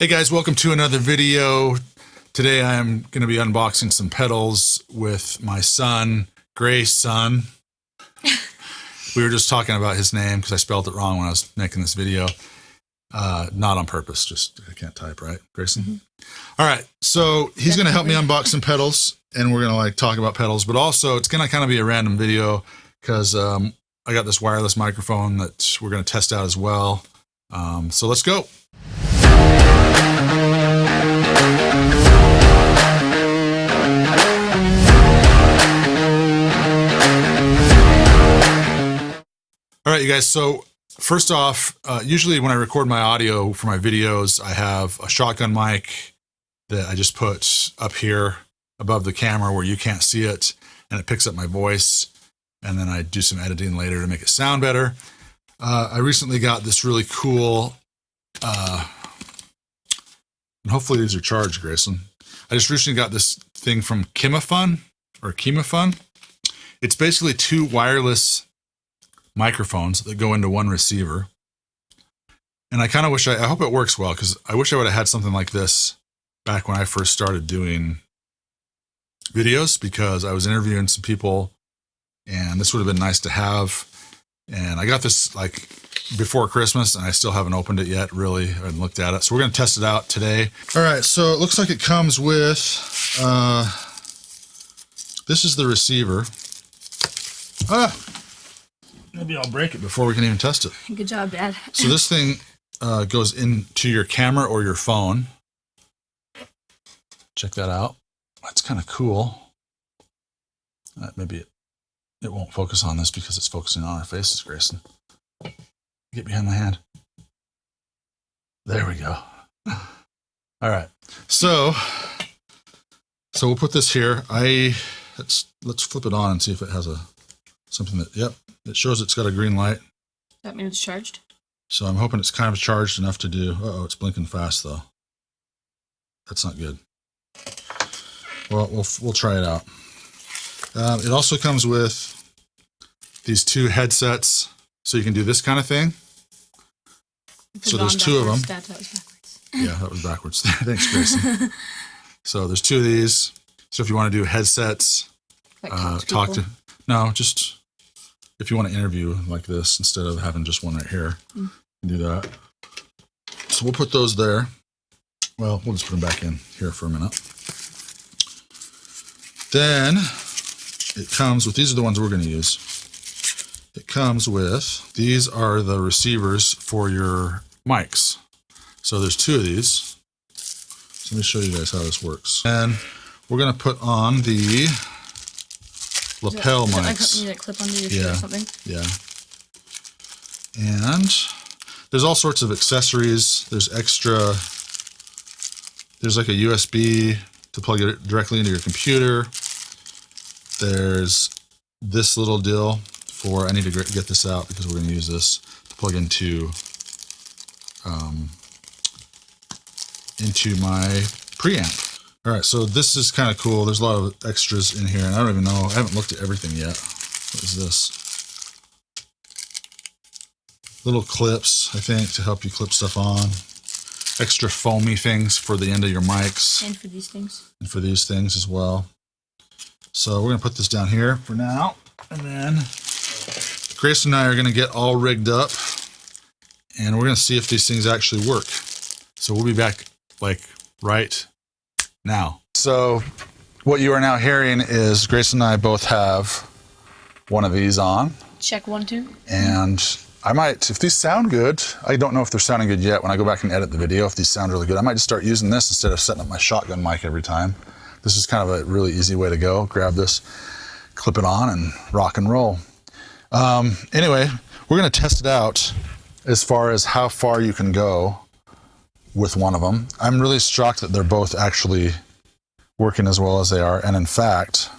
Hey guys, welcome to another video. Today I'm going to be unboxing some pedals with my son, Greyson. We were just talking about his name because I spelled it wrong when I was making this video. Not on purpose, just I can't type, right, Greyson? Mm-hmm. All right, so he's going to help me unbox some pedals, and we're going to talk about pedals, but also it's going to kind of be a random video because I got this wireless microphone that we're going to test out as well. So let's go. All right, you guys, so first off, usually when I record my audio for my videos, I have a shotgun mic that I just put up here above the camera where you can't see it, and it picks up my voice, and then I do some editing later to make it sound better. I recently got this really cool, and hopefully these are charged, Greyson. I just recently got this thing from Kimafun. It's basically two wireless microphones that go into one receiver. And I kind of wish, I hope it works well, because I wish I would have had something like this back when I first started doing videos, because I was interviewing some people and this would have been nice to have. And I got this like before Christmas and I still haven't opened it yet, really. I haven't looked at it. So we're going to test it out today. All right, so it looks like it comes with, this is the receiver. Maybe I'll break it before we can even test it. Good job, Dad. So this thing goes into your camera or your phone. Check that out. That's kind of cool. Maybe it won't focus on this because it's focusing on our faces, Greyson. Get behind my hand. There we go. All right. So we'll put this here. Let's flip it on and see if it has something that, yep, it shows it's got a green light. That means it's charged? So I'm hoping it's kind of charged enough to do, uh-oh, it's blinking fast though. That's not good. Well, we'll try it out. It also comes with these two headsets, so you can do this kind of thing. So there's two of them. That was backwards. Yeah, that was backwards. Thanks, Greyson. So there's two of these. So if you want to do headsets, just if you want to interview like this instead of having just one right here, you can do that. So we'll put those there. Well, we'll just put them back in here for a minute. Then it comes with, these are the ones we're going to use. It comes with, these are the receivers for your mics. So there's two of these. So let me show you guys how this works. And we're going to put on the lapel mics. You clip under your shirt or something? Yeah. And there's all sorts of accessories. There's like a USB to plug it directly into your computer. There's this little deal for, I need to get this out because we're going to use this to plug into my preamp. All right, so this is kind of cool. There's a lot of extras in here, and I don't even know, I haven't looked at everything yet. What is this? Little clips, I think, to help you clip stuff on. Extra foamy things for the end of your mics. And for these things. And for these things as well. So we're going to put this down here for now. And then Greyson and I are going to get all rigged up. And we're going to see if these things actually work. So we'll be back like right now. So what you are now hearing is Greyson and I both have one of these on. Check 1, 2. And I might, if these sound good, I don't know if they're sounding good yet. When I go back and edit the video, if these sound really good, I might just start using this instead of setting up my shotgun mic every time. This is kind of a really easy way to go. Grab this, clip it on, and rock and roll. Anyway, we're going to test it out as far as how far you can go with one of them. I'm really shocked that they're both actually working as well as they are. And in fact,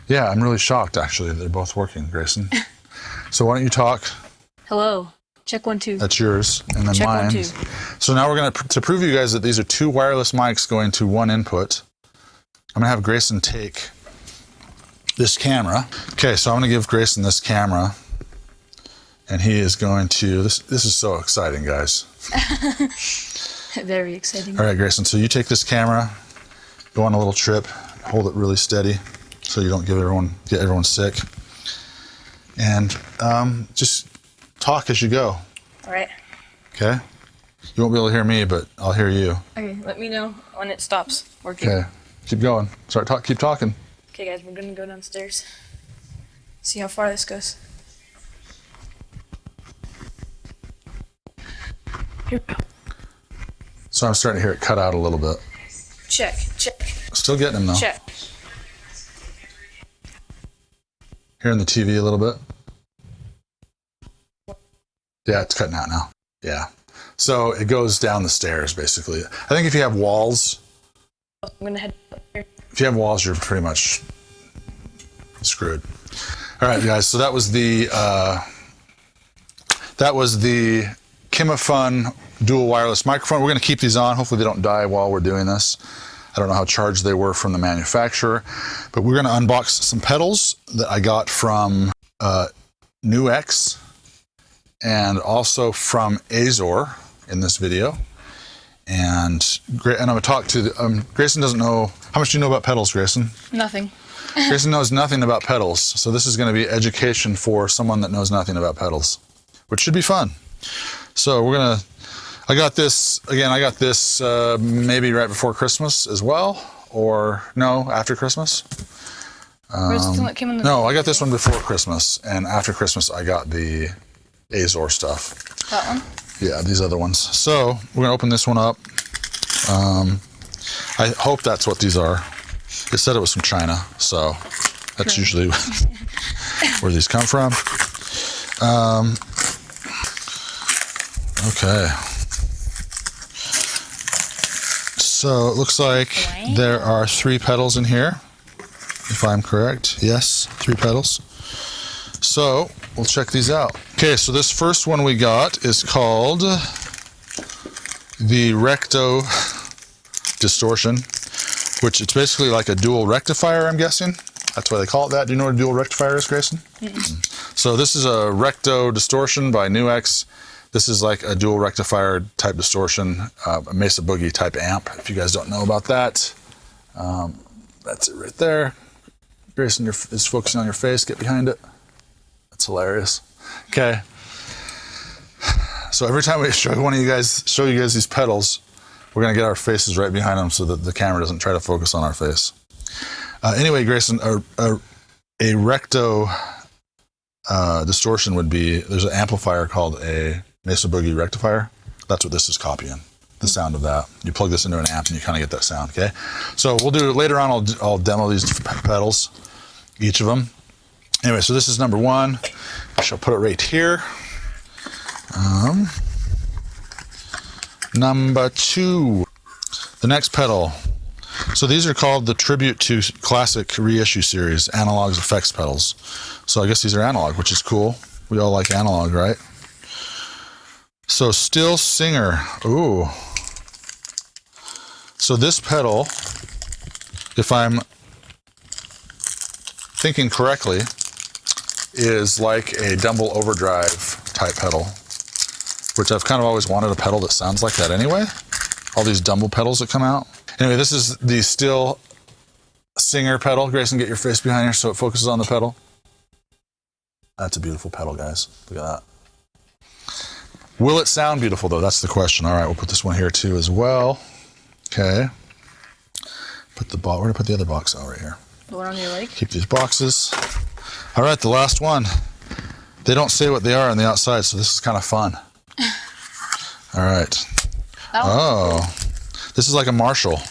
yeah, I'm really shocked, actually, that they're both working, Greyson. So why don't you talk? Hello. Check 1, 2. That's yours, and then check mine. 1, 2. So now we're going to prove to you guys that these are two wireless mics going to one input. I'm going to have Greyson take this camera. Okay, so I'm going to give Greyson this camera, And he is going to, this is so exciting, guys. Very exciting. All right, Greyson, so you take this camera, go on a little trip, hold it really steady so you don't get everyone sick. And just talk as you go. All right. Okay? You won't be able to hear me, but I'll hear you. Okay, let me know when it stops working. Okay, keep going. Keep talking. Okay, guys, we're gonna go downstairs. See how far this goes. Here we go. So I'm starting to hear it cut out a little bit. Check. Still getting him though. Check. Hearing the TV a little bit. Yeah, it's cutting out now. Yeah. So it goes down the stairs, basically. I think if you have walls, I'm gonna head up here. if you have walls, you're pretty much screwed. All right, guys. So that was the Kimafun dual wireless microphone. We're going to keep these on. Hopefully they don't die while we're doing this. I don't know how charged they were from the manufacturer, but we're going to unbox some pedals that I got from NewX and also from Azor in this video. And I'm going to talk to Greyson doesn't know. How much do you know about pedals, Greyson? Nothing. Greyson knows nothing about pedals. So this is going to be education for someone that knows nothing about pedals, which should be fun. So I got this maybe right before Christmas as well, or no, after Christmas. Where's the thing that came in the No, I got this one before Christmas, and after Christmas I got the Azor stuff. That one? Yeah, these other ones. So we're gonna open this one up. I hope that's what these are. It said it was from China, so that's usually where these come from. Okay. So it looks like there are 3 pedals in here, if I'm correct. Yes, 3 pedals. So we'll check these out. Okay, so this first one we got is called the Recto Distortion, which it's basically like a dual rectifier, I'm guessing. That's why they call it that. Do you know what a dual rectifier is, Greyson? Mm-mm. So this is a Recto Distortion by NewX. This is like a dual rectifier type distortion, a Mesa Boogie type amp. If you guys don't know about that, that's it right there. Greyson is focusing on your face. Get behind it. That's hilarious. Okay. So every time we show you guys these pedals, we're gonna get our faces right behind them so that the camera doesn't try to focus on our face. Anyway, Greyson, a Recto distortion would be, there's an amplifier called a Mesa Boogie rectifier. That's what this is copying, the sound of that. You plug this into an amp and you kind of get that sound, okay? So we'll do, later on I'll demo these pedals, each of them. Anyway, so this is number 1. I shall put it right here. Number 2, the next pedal. So these are called the Tribute to Classic Reissue Series Analog's Effects pedals. So I guess these are analog, which is cool. We all like analog, right? So Still Singer. Ooh. So this pedal, if I'm thinking correctly, is like a Dumble Overdrive type pedal, which I've kind of always wanted a pedal that sounds like that anyway. All these Dumble pedals that come out. Anyway, this is the Still Singer pedal. Greyson, get your face behind here so it focuses on the pedal. That's a beautiful pedal, guys. Look at that. Will it sound beautiful, though? That's the question. All right, we'll put this one here, too, as well. Okay. Where do I put the other box? Oh, right here. The one on your leg? Keep these boxes. All right, the last one. They don't say what they are on the outside, so this is kind of fun. All right. Oh, this is like a Marshall.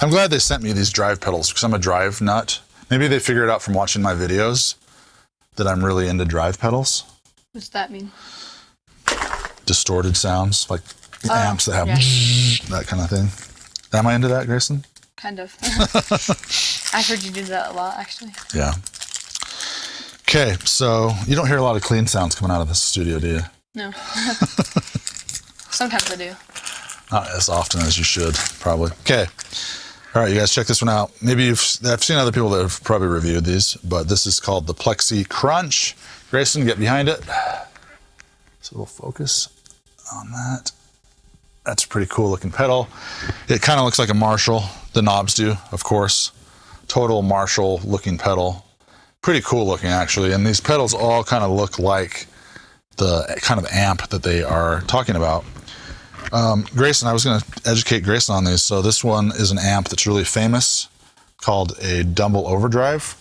I'm glad they sent me these drive pedals because I'm a drive nut. Maybe they figured out from watching my videos that I'm really into drive pedals. What's that mean? Distorted sounds, like amps that have that kind of thing. Am I into that, Greyson? Kind of. I've heard you do that a lot, actually. Yeah. Okay, so you don't hear a lot of clean sounds coming out of this studio, do you? No. Sometimes I do. Not as often as you should, probably. Okay. All right, you guys check this one out. Maybe I've seen other people that have probably reviewed these, but this is called the Plexi Crunch. Greyson, get behind it. So we'll focus on that. That's a pretty cool looking pedal. It kind of looks like a Marshall. The knobs do, of course. Total Marshall looking pedal. Pretty cool looking actually. And these pedals all kind of look like the kind of amp that they are talking about. Greyson, I was going to educate Greyson on these. So this one is an amp that's really famous called a Dumble Overdrive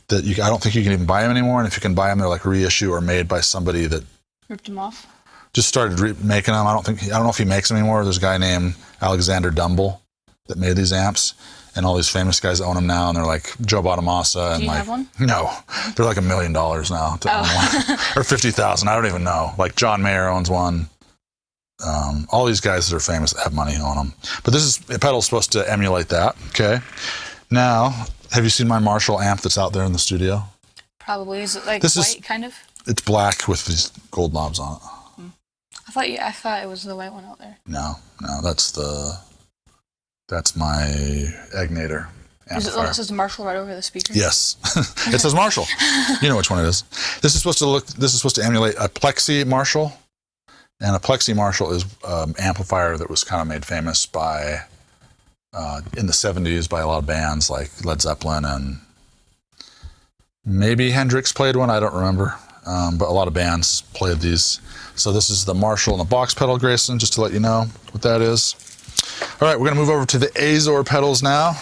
that I don't think you can even buy them anymore. And if you can buy them, they're like reissue or made by somebody that Ripped them off. just started making them. I don't know if he makes them anymore. There's a guy named Alexander Dumble that made these amps, and all these famous guys own them now. And they're like Joe Bonamassa. And Do you like, have one? No, they're like $1 million now to own one, or 50,000. I don't even know. Like John Mayer owns one. All these guys that are famous that have money own them. But this is a pedal supposed to emulate that. Okay. Now, have you seen my Marshall amp that's out there in the studio? Probably. Is it like This white is- kind of? It's black with these gold knobs on it. I thought it was the white one out there. No, that's my Egnator Is it the one amplifier. that says Marshall right over the speaker? Yes, it says Marshall. You know which one it is. This is supposed to emulate a Plexi Marshall, and a Plexi Marshall is an amplifier that was kind of made famous by in the 70s by a lot of bands like Led Zeppelin, and maybe Hendrix played one. I don't remember, but a lot of bands played these. So this is the Marshall and the box pedal, Greyson, just to let you know what that is. All right, we're going to move over to the Azor pedals now.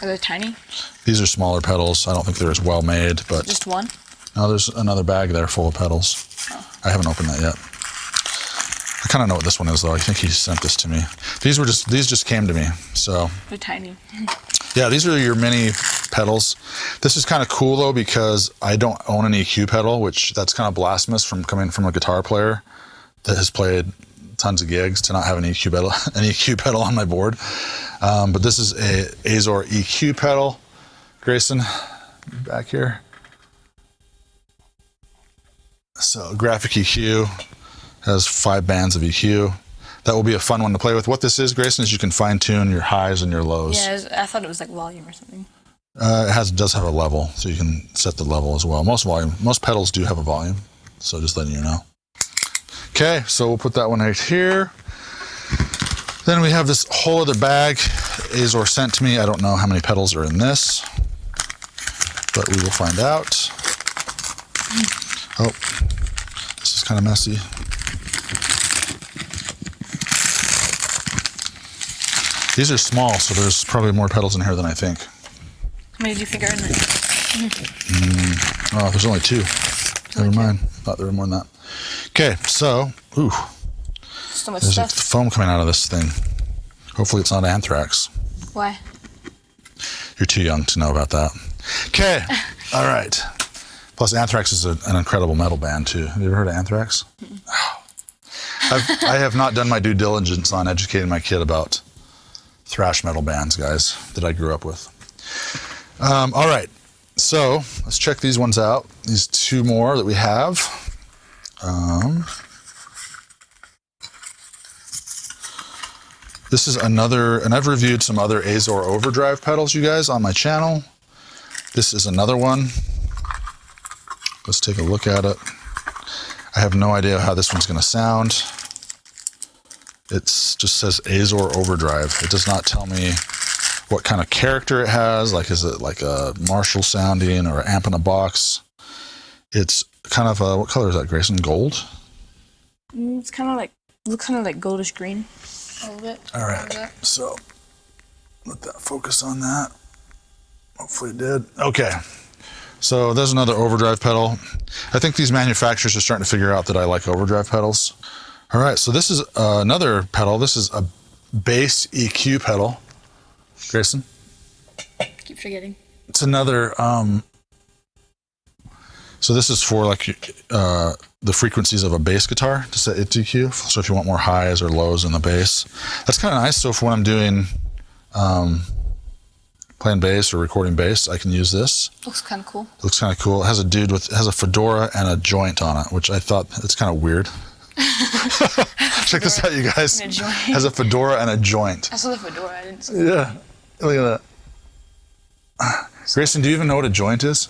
Are they tiny? These are smaller pedals. I don't think they're as well made, but Just one? no, there's another bag there full of pedals. Oh. I haven't opened that yet. I kind of know what this one is, though. I think he sent this to me. These just came to me. So They're tiny. yeah, these are your mini pedals. This is kind of cool though because I don't own an EQ pedal, which that's kind of blasphemous from coming from a guitar player that has played tons of gigs to not have an EQ pedal on my board. But this is a Azor EQ pedal. Greyson, back here. So graphic EQ has 5 bands of EQ. That will be a fun one to play with. What this is, Greyson, is you can fine tune your highs and your lows. Yeah, I thought it was like volume or something. It does have a level, so you can set the level as well. Most pedals do have a volume, so just letting you know. Okay, so we'll put that one right here. Then we have this whole other bag Azor sent to me. I don't know how many pedals are in this, but we will find out. Oh, this is kind of messy. These are small, so there's probably more pedals in here than I think. How many do you think are in there? Oh, there's only 2. Never mind. Thought there were more than that. Okay, so, ooh, So much there's stuff. foam coming out of this thing. Hopefully it's not anthrax. Why? You're too young to know about that. Okay, all right. Plus, Anthrax is an incredible metal band, too. Have you ever heard of Anthrax? Oh. I have not done my due diligence on educating my kid about thrash metal bands, guys, that I grew up with. All right, so let's check these ones out. These 2 more that we have. This is another, and I've reviewed some other Azor Overdrive pedals, you guys, on my channel. This is another one. Let's take a look at it. I have no idea how this one's going to sound. It just says Azor Overdrive. It does not tell me what kind of character it has. Like, is it like a Marshall sounding or an amp in a box? It's kind of a, what color is that, Greyson? Gold? It's kind of like, looks kind of like goldish green. A little bit. All right, so let that focus on that. Hopefully it did. Okay, so there's another overdrive pedal. I think these manufacturers are starting to figure out that I like overdrive pedals. All right, so this is another pedal. This is a bass EQ pedal. Greyson? Keep forgetting. It's another, so this is for like the frequencies of a bass guitar to set its EQ. So if you want more highs or lows in the bass, that's kind of nice. So for when I'm doing, playing bass or recording bass, I can use this. Looks kind of cool. It looks kind of cool. It has a fedora and a joint on it, which I thought it's kind of weird. Check this out, you guys. And a joint. Has a fedora and a joint. I saw the fedora. I didn't see Yeah, look at that. Greyson, do you even know what a joint is?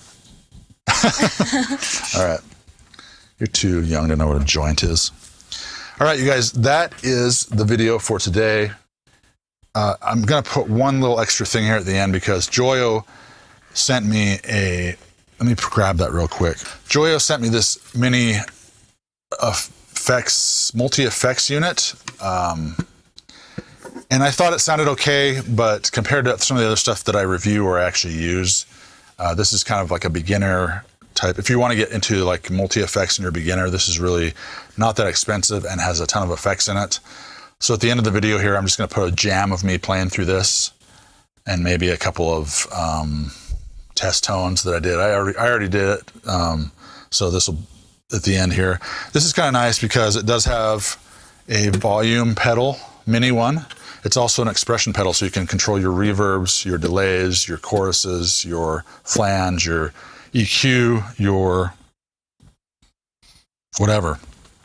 All right. You're too young to know what a joint is. All right, you guys, that is the video for today. I'm going to put one little extra thing here at the end because Joyo sent me let me grab that real quick. Joyo sent me this mini multi-effects unit. And I thought it sounded okay, but compared to some of the other stuff that I review or actually use, this is kind of like a beginner type. If you want to get into like multi-effects and you're a beginner, this is really not that expensive and has a ton of effects in it. So at the end of the video here, I'm just going to put a jam of me playing through this and maybe a couple of test tones that I did. I already did it. So this will, at the end here, this is kind of nice because it does have a volume pedal, mini one. It's also an expression pedal, so you can control your reverbs, your delays, your choruses, your flange, your EQ, your whatever.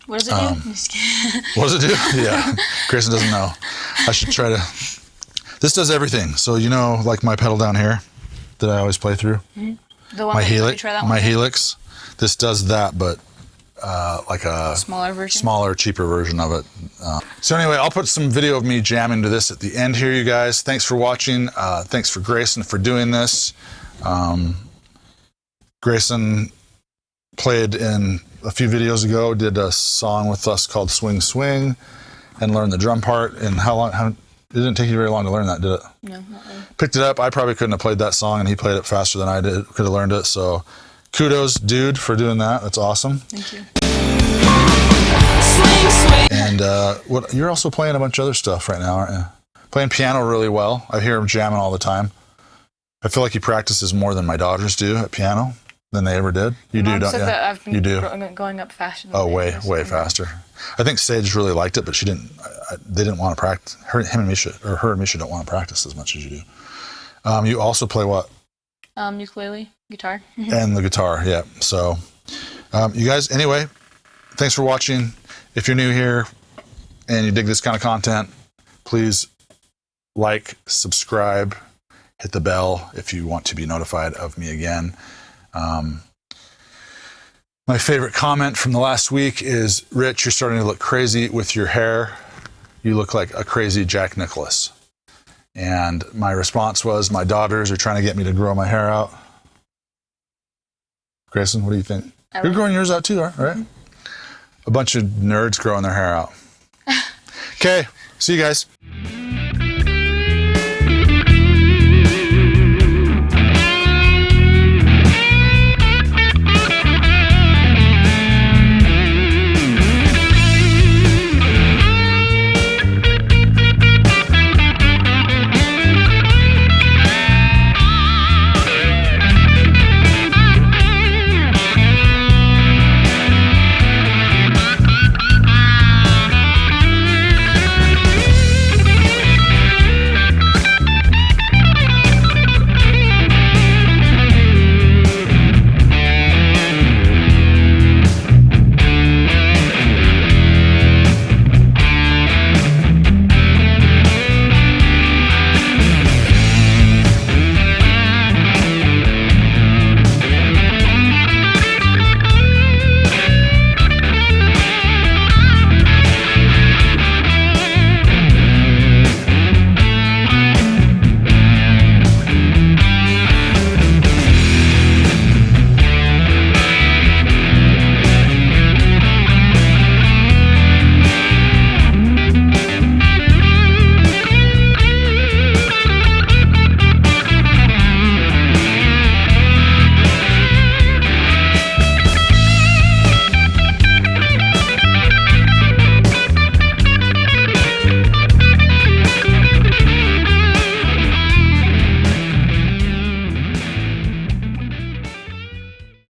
What does it do? What does it do? Yeah, Grayson doesn't know. I should try to. This does everything. So you know, like my pedal down here that I always play through. Mm-hmm. The one my that helix. try that my one? helix. This does that, but like a smaller, cheaper version of it. So anyway, I'll put some video of me jamming to this at the end here, you guys. Thanks for watching. Thanks for Grayson for doing this. Grayson played in a few videos ago, did a song with us called Swing Swing and learned the drum part. And it didn't take you very long to learn that, did it? No, not really. Picked it up. I probably couldn't have played that song and he played it faster than I did. Could have learned it. So kudos, dude, for doing that. That's awesome. Thank you. And you're also playing a bunch of other stuff right now, aren't you? Playing piano really well. I hear him jamming all the time. I feel like he practices more than my daughters do at piano than they ever did. You do, don't you? That I've been You do. Going up faster. Oh, way faster. I think Sage really liked it, but she didn't. They didn't want to practice. Her and Misha don't want to practice as much as you do. You also play what? Ukulele, guitar. And the guitar, yeah. So, you guys, anyway, thanks for watching. If you're new here and you dig this kind of content, please like, subscribe, hit the bell if you want to be notified of me again. My favorite comment from the last week is, Rich, you're starting to look crazy with your hair. You look like a crazy Jack Nicklaus. And my response was, my daughters are trying to get me to grow my hair out. Grayson, what do you think? You're growing yours out too, right? Mm-hmm. A bunch of nerds growing their hair out. Okay, see you guys.